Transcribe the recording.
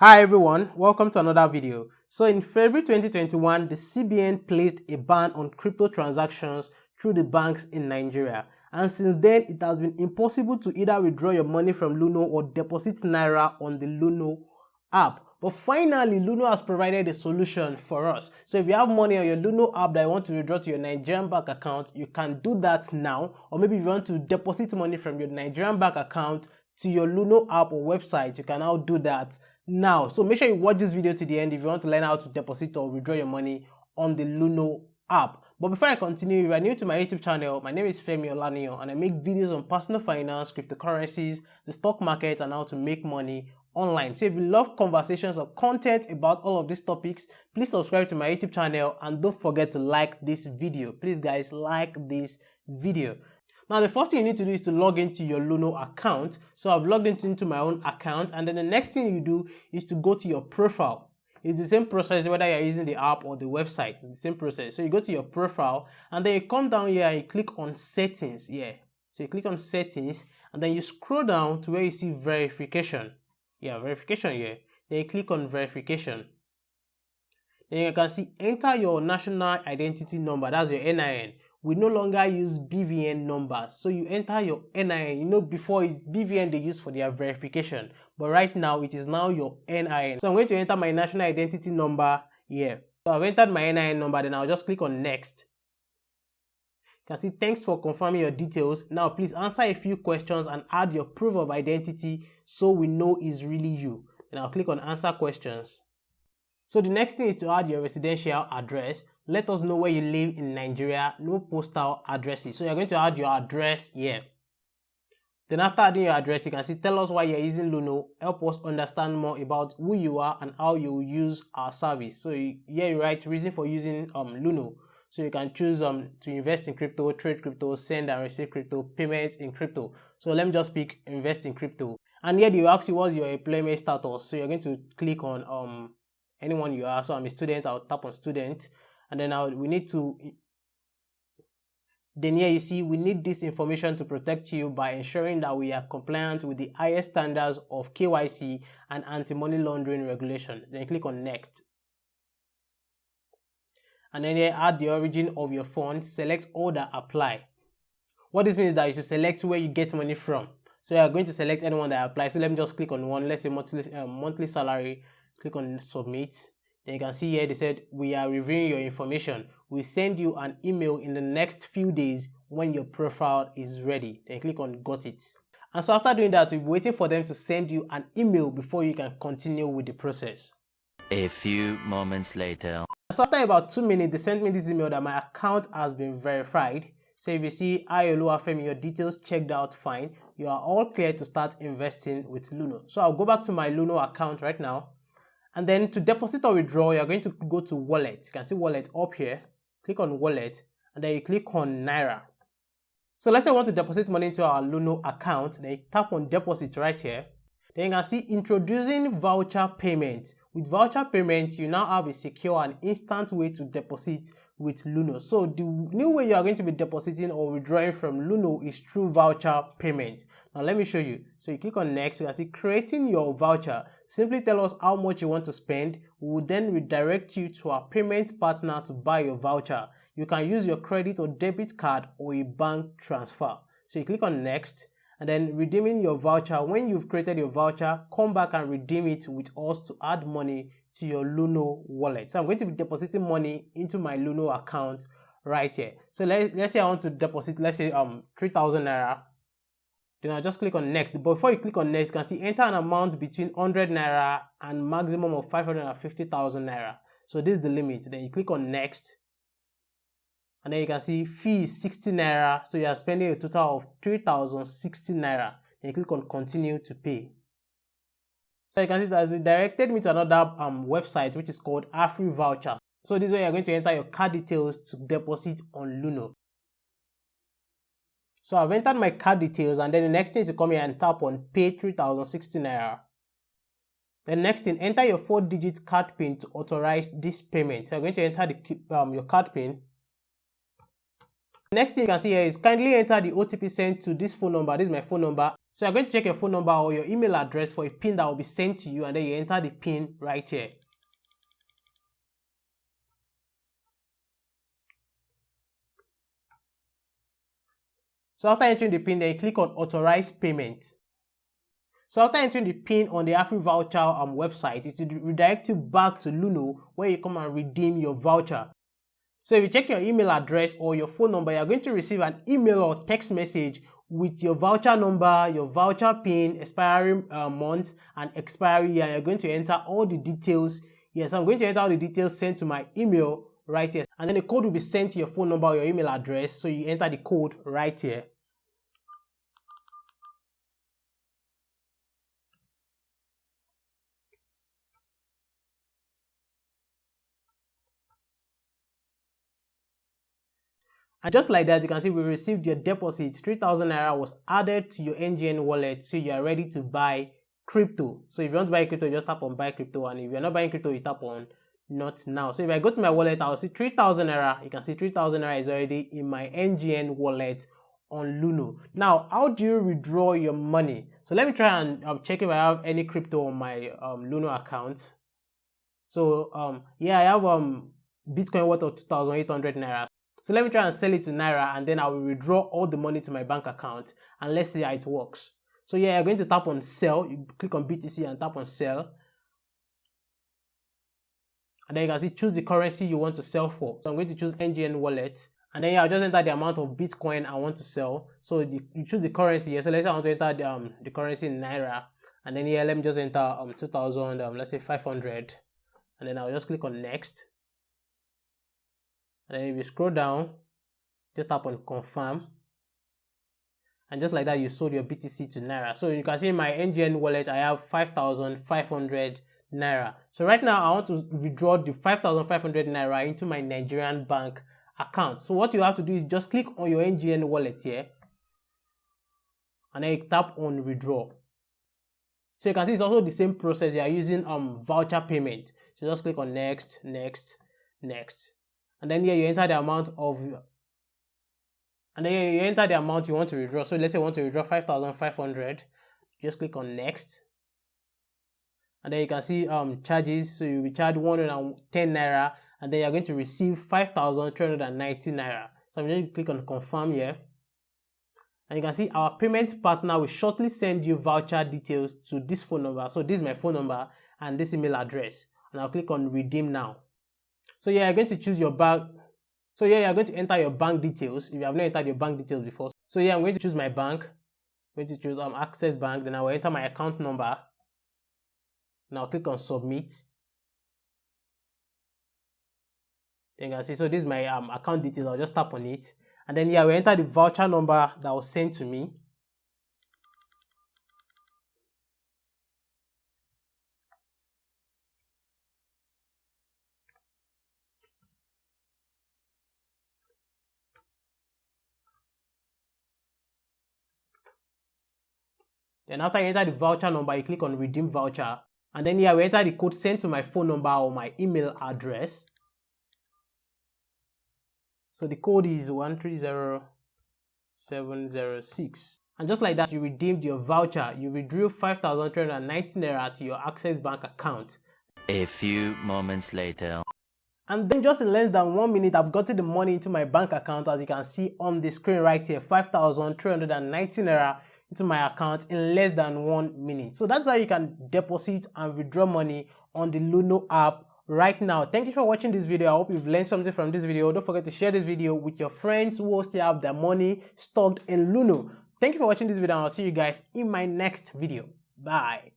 Hi everyone, welcome to another video. So in February 2021, the CBN placed a ban on crypto transactions through the banks in Nigeria. And since then, it has been impossible to either withdraw your money from Luno or deposit Naira on the Luno app. But finally, Luno has provided a solution for us. So if you have money on your Luno app that you want to withdraw to your Nigerian bank account, you can do that now. Or maybe if you want to deposit money from your Nigerian bank account to your Luno app or website, you can now do that now. So make sure you watch this video to the end if you want to learn how to deposit or withdraw your money on the Luno app. But before I continue, if you are new to my YouTube channel, my name is Femi Olaniyan and I make videos on personal finance, cryptocurrencies, the stock market and how to make money online. So if you love conversations or content about all of these topics, please subscribe to my YouTube channel and don't forget to like this video. Please guys, like this video. Now, the first thing you need to do is to log into your Luno account. So I've logged into my own account, and then the next thing you do is to go to your profile. It's the same process whether you're using the app or the website. It's the same process. So you go to your profile, and then you come down here and you click on settings here. So you click on settings, and then you scroll down to where you see verification. Yeah, verification here. Then you click on verification. Then you can see enter your national identity number. That's your NIN. We no longer use BVN numbers. So you enter your NIN. You know, before it's BVN they use for their verification. But right now, it is now your NIN. So I'm going to enter my national identity number here. So I've entered my NIN number. Then I'll just click on next. You can see thanks for confirming your details. Now, please answer a few questions and add your proof of identity so we know it's really you. Then I'll click on answer questions. So the next thing is to add your residential address. Let us know where you live in Nigeria, no postal addresses. So you're going to add your address here. Then after adding your address, you can see tell us why you're using Luno. Help us understand more about who you are and how you will use our service. So here you write reason for using Luno. So you can choose to invest in crypto, trade crypto, send and receive crypto, payments in crypto. So let me just pick invest in crypto. And here they will ask you what's your employment status. So you're going to click on anyone you are. So I'm a student, I'll tap on student, and then then here you see we need this information to protect you by ensuring that we are compliant with the highest standards of KYC and anti-money laundering regulation. Then click on next. And then here add the origin of your funds, select all that apply. What this means is that you should select where you get money from. So you are going to select anyone that applies. So let me just click on one, let's say monthly salary. Click on submit. Then you can see here they said we are reviewing your information. We'll send you an email in the next few days when your profile is ready. Then click on got it. And so after doing that, we'll be waiting for them to send you an email before you can continue with the process. A few moments later. So after about 2 minutes, they sent me this email that my account has been verified. So if you see hi Femi, your details checked out fine. You are all clear to start investing with Luno. So I'll go back to my Luno account right now. And then to deposit or withdraw, you're going to go to wallet. You can see wallet up here. Click on wallet and then you click on Naira. So let's say you want to deposit money into our Luno account. Then you tap on deposit right here. Then you can see introducing voucher payment. With voucher payment, you now have a secure and instant way to deposit with Luno. So the new way you are going to be depositing or withdrawing from Luno is through voucher payment. Now let me show you. So you click on next, you can see creating your voucher. Simply tell us how much you want to spend. We will then redirect you to our payment partner to buy your voucher. You can use your credit or debit card or a bank transfer. So you click on next and then redeeming your voucher. When you've created your voucher, come back and redeem it with us to add money to your Luno wallet. So I'm going to be depositing money into my Luno account right here. So let's say I want to deposit, let's say 3,000 Naira. Then I'll just click on next. But before you click on next, you can see enter an amount between 100 Naira and maximum of 550,000 Naira. So this is the limit. Then you click on next. And then you can see fee is 60 Naira. So you are spending a total of 3,060 Naira. Then you click on continue to pay. So you can see that it directed me to another website which is called Afri Vouchers. So this is where you're going to enter your card details to deposit on Luno. So I've entered my card details and then the next thing is to come here and tap on pay 3,060 Naira. Then next thing, enter your 4-digit card PIN to authorize this payment. So you're going to enter your card PIN. Next thing you can see here is kindly enter the OTP sent to this phone number. This is my phone number. So you're going to check your phone number or your email address for a PIN that will be sent to you, and then you enter the PIN right here. So after entering the PIN, then you click on authorize payment. So after entering the PIN on the AfriVoucher website, it will redirect you back to Luno, where you come and redeem your voucher. So if you check your email address or your phone number, you're going to receive an email or text message with your voucher number, your voucher PIN, expiry month, and expiry year. You're going to enter all the details. Yes, I'm going to enter all the details sent to my email right here. And then the code will be sent to your phone number or your email address. So you enter the code right here. And just like that, you can see we received your deposit. 3,000 Naira was added to your NGN wallet, so you are ready to buy crypto. So if you want to buy crypto, you just tap on buy crypto, and if you're not buying crypto, you tap on not now. So if I go to my wallet, I'll see 3,000 Naira. You can see 3,000 Naira is already in my NGN wallet on Luno. Now, how do you withdraw your money? So let me try and check if I have any crypto on my Luno account. So yeah, I have Bitcoin worth of 2,800 Naira. So let me try and sell it to Naira, and then I will withdraw all the money to my bank account, and let's see how it works. So yeah, you're going to tap on sell. You click on BTC and tap on sell. And then you can see choose the currency you want to sell for. So I'm going to choose NGN wallet. And then yeah, I'll just enter the amount of Bitcoin I want to sell. So you choose the currency here. So let's say I want to enter the currency in Naira. And then here, let me just enter 2,000, let's say 500. And then I'll just click on next. And then if you scroll down, just tap on confirm. And just like that, you sold your BTC to Naira. So you can see in my NGN wallet, I have 5,500 Naira. So right now, I want to withdraw the 5,500 Naira into my Nigerian bank account. So what you have to do is just click on your NGN wallet here. And then you tap on withdraw. So you can see it's also the same process. You are using voucher payment. So just click on next, next, next. And then here you enter the amount of, and then here you enter the amount you want to withdraw. So let's say you want to withdraw 5,500. Just click on next. And then you can see charges. So you'll be charged 110 Naira, and then you're going to receive 5,390 Naira. So I'm going to click on confirm here. And you can see our payment partner will shortly send you voucher details to this phone number. So this is my phone number and this email address. And I'll click on redeem now. So yeah, you're going to choose your bank. So yeah, you're going to enter your bank details if you have not entered your bank details before. So yeah, I'm going to choose my bank. I'm going to choose Access Bank. Then I will enter my account number. Now click on submit. Then you can see, so this is my account details. I'll just tap on it. And then yeah, we enter the voucher number that was sent to me. Then after you enter the voucher number, you click on redeem voucher. And then here we enter the code sent to my phone number or my email address. So the code is 130706. And just like that, you redeemed your voucher. You withdrew 5,390 Naira to your Access Bank account. A few moments later. And then just in less than 1 minute, I've gotten the money into my bank account, as you can see on the screen right here, 5,390 Naira into my account in less than 1 minute. So that's how you can deposit and withdraw money on the Luno app right now. Thank you for watching this video. I hope you've learned something from this video. Don't forget to share this video with your friends who still have their money stocked in Luno. Thank you for watching this video, and I'll see you guys in my next video. Bye.